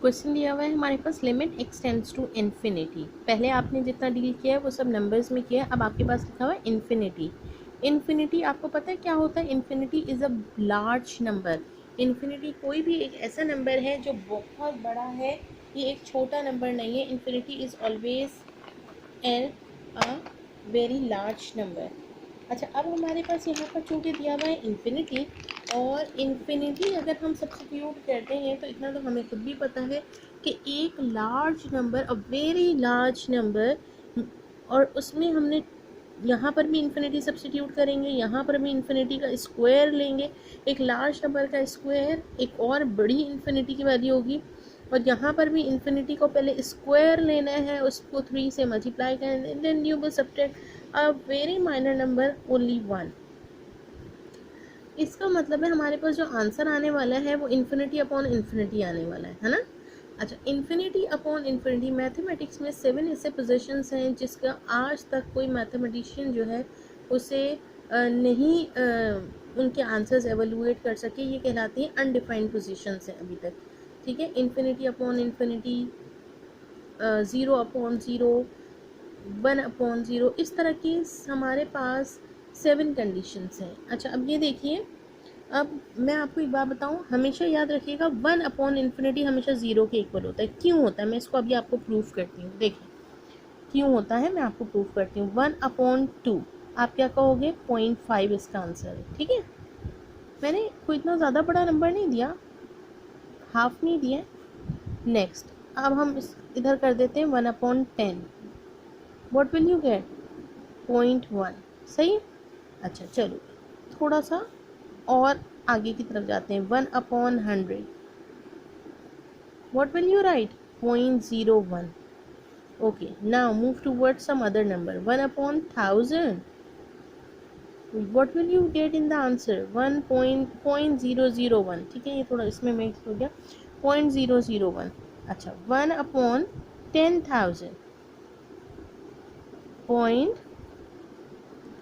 Question दिया हुआ है हमारे पास limit x tends to infinity. पहले आपने जितना डील किया है वो सब नंबर्स में किया है, अब आपके पास लिखा हुआ है इन्फिनिटी। इन्फिनिटी आपको पता है क्या होता है? Infinity is a large number. Infinity कोई भी एक ऐसा नंबर है जो बहुत बड़ा है, ये एक छोटा नंबर नहीं है। Infinity is always an a very large number. अच्छा, अब हमारे पास यहाँ पर चूँकि दिया हुआ है इन्फिनिटी, और इन्फिनिटी अगर हम सब्स्टिट्यूट करते हैं तो इतना तो हमें खुद भी पता है कि एक large number, a very large number, और उसमें हमने यहाँ पर भी इन्फिनिटी सब्स्टिट्यूट करेंगे, यहाँ पर भी इन्फिनिटी का स्क्वायर लेंगे। एक लार्ज नंबर का स्क्वायर एक और बड़ी इन्फिनिटी की वैल्यू होगी, और यहाँ पर भी इन्फिनिटी को पहले स्क्वायर लेना है, उसको 3 से मल्टीप्लाई करना है, then you will subtract a very minor number only 1। इसका मतलब है हमारे पास जो आंसर आने वाला है वो इन्फिनिटी अपॉन इन्फिनिटी आने वाला है ना। अच्छा, इन्फिनिटी अपॉन इन्फिनिटी, मैथमेटिक्स में 7 ऐसे पोजीशंस हैं जिसका आज तक कोई मैथमेटिशियन जो है उसे नहीं उनके आंसर्स एवेलुएट कर सके। ये कहलाती हैं अनडिफाइंड पोजीशंस हैं अभी तक। ठीक है, infinity upon infinity, 0 upon 0, 1 upon 0, इस तरह की हमारे पास 7 कंडीशंस हैं। अच्छा, अब ये देखिए, अब मैं आपको एक बात बताऊं, हमेशा याद रखिएगा 1 अपॉन इन्फिनिटी हमेशा 0 के इक्वल होता है। क्यों होता है मैं इसको अभी आपको प्रूफ करती हूँ। देखिए क्यों होता है, मैं आपको प्रूफ करती हूँ। 1 अपॉन 2 आप क्या कहोगे? 0.5 इसका आंसर है। ठीक है, मैंने कोई इतना ज़्यादा बड़ा नंबर नहीं दिया, हाफ नहीं दिया। नेक्स्ट, अब हम इस इधर कर देते हैं 1 upon 10, what will you gate? 0.1। सही है। अच्छा चलो, थोड़ा सा और आगे की तरफ जाते हैं। 1 upon 100, what will you write? 0.01। Okay, now move toward some other number. 1 upon 1000, what will you get in the answer? 1.001। ठीक है, ये थोड़ा इसमें मिक्स हो गया। 0.001। अच्छा, 1 अपॉन 10,000, पॉइंट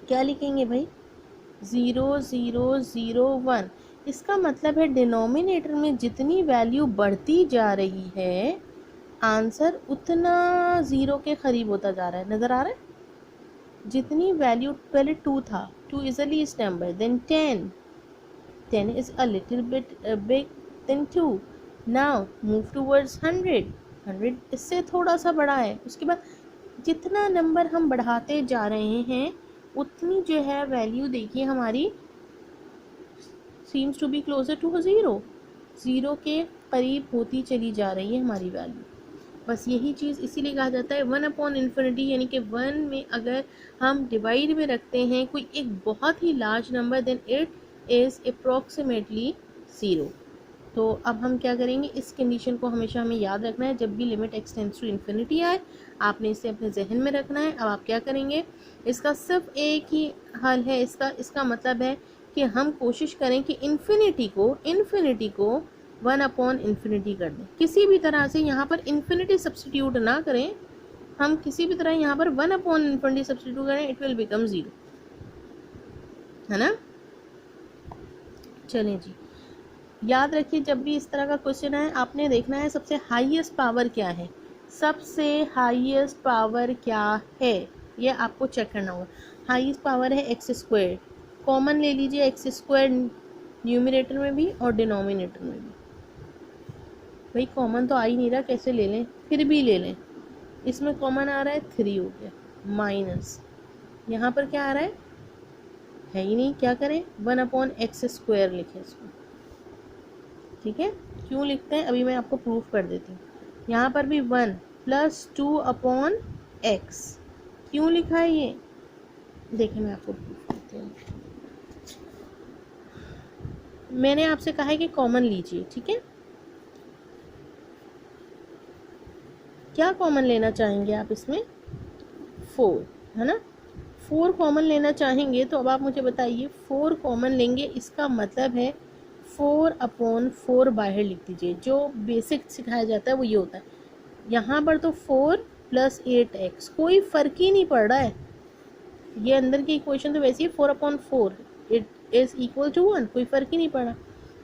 क्या लिखेंगे भाई? 0001। इसका मतलब है डिनोमिनेटर में जितनी वैल्यू बढ़ती जा रही है, आंसर उतना 0 के करीब होता जा रहा है। नज़र आ रहा है? जितनी वैल्यू पहले 2 था, 2 is a least number, then 10, 10 is a little bit big, then 2, now move towards 100, 100 इससे थोड़ा सा बड़ा है। उसके बाद जितना नंबर हम बढ़ाते जा रहे हैं उतनी जो है वैल्यू देखिए हमारी seems to be closer to 0, 0 के करीब होती चली जा रही है हमारी वैल्यू। बस यही चीज़ इसीलिए कहा जाता है 1 अपॉन इन्फिनिटी, यानी कि 1 में अगर हम डिवाइड में रखते हैं कोई एक बहुत ही large number, then it is approximately 0। तो अब हम क्या करेंगे, इस कंडीशन को हमेशा हमें याद रखना है। जब भी limit x tends to infinity आए आपने इसे अपने जहन में रखना है। अब आप क्या करेंगे, इसका सिर्फ एक ही हल है। इसका मतलब है कि हम कोशिश करें कि इन्फिनिटी को 1 अपॉन इन्फिनिटी कर दें। किसी भी तरह से यहाँ पर इन्फिनिटी सब्स्टिट्यूट ना करें, हम किसी भी तरह यहाँ पर 1 अपॉन इन्फिनिटी सब्स्टिट्यूट करें, इट विल बिकम 0, है ना। चलें जी, याद रखिए जब भी इस तरह का क्वेश्चन है आपने देखना है सबसे हाईएस्ट पावर क्या है। सबसे हाईएस्ट पावर क्या है ये आपको चेक करना होगा। हाईएस्ट पावर है एक्स स्क्वायर, कॉमन ले लीजिए एक्स स्क्वायर न्यूमरेटर में भी और डिनोमिनेटर में भी। भाई कॉमन तो आ ही नहीं रहा, कैसे ले लें? फिर भी ले लें। इसमें कॉमन आ रहा है 3 हो गया, माइनस यहाँ पर क्या आ रहा है ही नहीं, क्या करें? 1 अपॉन एक्स स्क्वायर लिखें इसको। ठीक है, क्यों लिखते हैं अभी मैं आपको प्रूफ कर देती हूँ। यहाँ पर भी 1 प्लस 2 अपॉन एक्स, क्यों लिखा है ये? देखिए मैं आपको प्रूफ करती हूँ। मैंने आपसे कहा है कि कॉमन लीजिए, ठीक है। क्या कॉमन लेना चाहेंगे आप इसमें? 4, है ना। 4 कॉमन लेना चाहेंगे तो अब आप मुझे बताइए, 4 कॉमन लेंगे इसका मतलब है 4 अपॉन 4 बाहर लिख दीजिए। जो बेसिक सिखाया जाता है वो ये होता है। यहाँ पर तो 4 प्लस 8x, कोई फ़र्क ही नहीं पड़ रहा है। ये अंदर की इक्वेशन तो वैसे ही 4 upon 4 it is equal to 1, कोई फ़र्क ही नहीं पड़ा।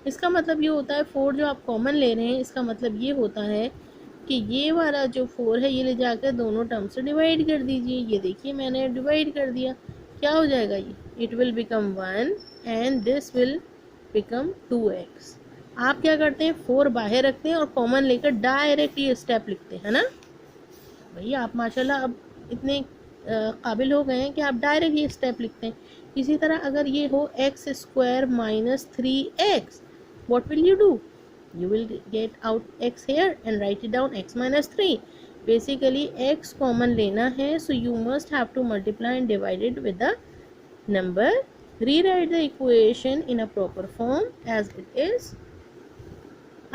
इसका मतलब ये होता है 4 जो आप कॉमन ले रहे हैं, इसका मतलब ये होता है कि ये वाला जो 4 है ये ले जाकर दोनों टर्म से डिवाइड कर दीजिए। ये देखिए मैंने डिवाइड कर दिया, क्या हो जाएगा ये, it will become 1 and this will become 2x। आप क्या करते हैं, 4 बाहर रखते हैं और कॉमन लेकर डायरेक्ट ये स्टेप लिखते हैं, है ना भैया। आप माशाल्लाह अब इतने काबिल हो गए हैं कि आप डायरेक्ट ये स्टेप लिखते हैं। इसी तरह अगर ये हो x square minus 3x, what will you do? You will get out x here and write it down x minus 3. Basically x common लेना है, so you must have to multiply and divide it with the number. Rewrite the equation in a proper form as it is.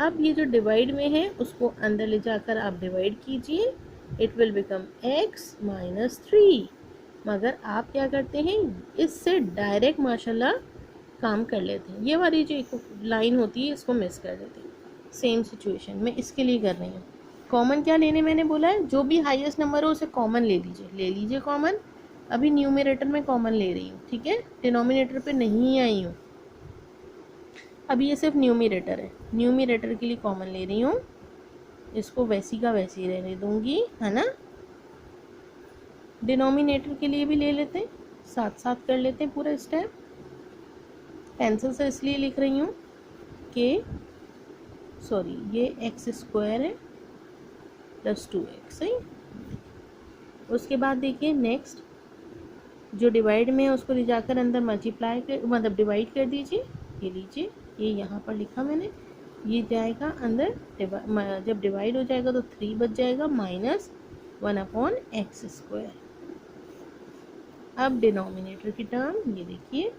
अब ये जो divide में है उसको अंदर ले जाकर आप डिवाइड कीजिए, it will become x minus 3। मगर आप क्या करते हैं, इससे डायरेक्ट माशाल्लाह काम कर लेते हैं। ये वाली जो एक लाइन होती है इसको मिस कर देते हैं। सेम सिचुएशन मैं इसके लिए कर रही हूँ। कॉमन क्या लेने मैंने बोला है, जो भी हाईएस्ट नंबर हो उसे कॉमन ले लीजिए कॉमन। अभी न्यूमरेटर में कॉमन ले रही हूँ, ठीक है, डिनोमिनेटर पे नहीं आई हूँ। अभी ये सिर्फ न्यूमरेटर है, न्यूमरेटर के लिए कॉमन ले रही हूँ, इसको वैसी का वैसी ही रहने दूंगी, है ना। डिनोमिनेटर के लिए भी ले लेते हैं, साथ साथ कर लेते हैं पूरा स्टेप। पेंसिल से इसलिए लिख रही हूँ कि सॉरी ये एक्स स्क्वायर है प्लस 2x, सही। उसके बाद देखिए नेक्स्ट जो डिवाइड में है उसको ले जाकर अंदर मल्टीप्लाई कर मतलब डिवाइड कर दीजिए। ये लीजिए, ये यहाँ पर लिखा मैंने, ये जाएगा अंदर, जब डिवाइड हो जाएगा तो 3 बच जाएगा माइनस 1/x²। अब डिनोमिनेटर की टर्म ये देखिए,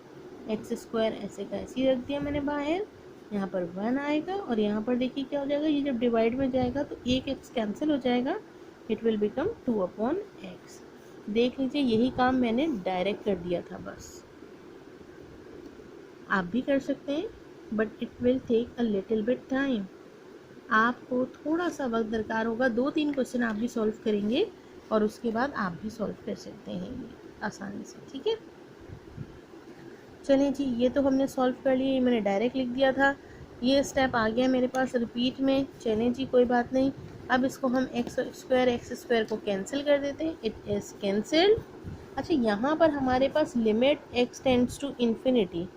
x² ऐसे का ऐसे ही रख दिया मैंने बाहर, यहाँ पर 1 आएगा और यहाँ पर देखिए क्या हो जाएगा, ये जब डिवाइड में जाएगा तो एक x कैंसिल हो जाएगा, इट विल बिकम 2/x। देख लीजिए यही काम मैंने डायरेक्ट कर दिया था, बस आप भी कर सकते हैं, but it will take a little bit time. आपको थोड़ा सा वक्त दरकार होगा, 2-3 क्वेश्चन आप भी सॉल्व करेंगे और उसके बाद आप भी सॉल्व कर सकते हैं ये आसानी से, ठीक है। चलिए जी, ये तो हमने सॉल्व कर लिया, ये मैंने डायरेक्ट लिख दिया था, ये स्टेप आ गया मेरे पास रिपीट में। चलें जी, कोई बात नहीं। अब इसको हम x² को कैंसिल कर देते हैं, इट इज़ कैंसिल्ड। अच्छा, यहाँ पर हमारे पास limit x tends to infinity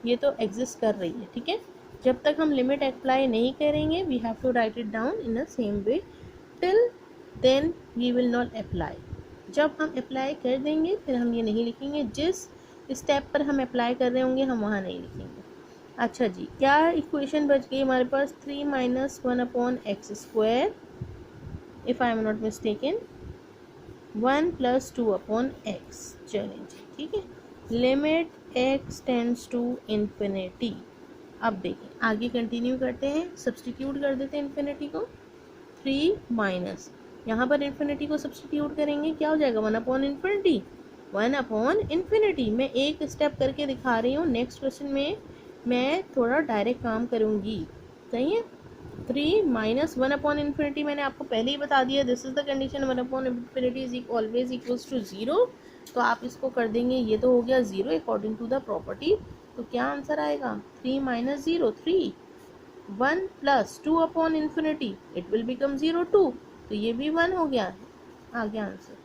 ये तो एग्जिस्ट कर रही है, ठीक है। जब तक हम लिमिट अप्लाई नहीं करेंगे, we have to write it down in a same way, till then we will not apply. जब हम अप्लाई कर देंगे फिर हम ये नहीं लिखेंगे, जिस स्टेप पर हम अप्लाई कर रहे होंगे हम वहाँ नहीं लिखेंगे। अच्छा जी, क्या इक्वेशन बच गई हमारे पास, 3 - 1/x², if I am not mistaken 1 + 2/x। चलें जी, ठीक है, limit x tends to infinity. अब देखिए आगे कंटिन्यू करते हैं, सब्सटीट्यूट कर देते हैं इन्फिनिटी को, 3 माइनस यहाँ पर इन्फिनिटी को सब्सटीट्यूट करेंगे, क्या हो जाएगा, 1/इन्फिनिटी। 1/इन्फिनिटी मैं एक स्टेप करके दिखा रही हूँ, नेक्स्ट क्वेश्चन में मैं थोड़ा डायरेक्ट काम करूँगी, सही है। 3 - 1/इन्फिनिटी मैंने आपको पहले ही बता दिया, this is the condition, one by infinity is always equals to 0। तो आप इसको कर देंगे, ये तो हो गया 0 अकॉर्डिंग टू द प्रॉपर्टी। तो क्या आंसर आएगा, 3 - 0 3, 1 + 2/इन्फिनिटी इट विल बिकम 0 2, तो ये भी 1 हो गया, आ गया आंसर।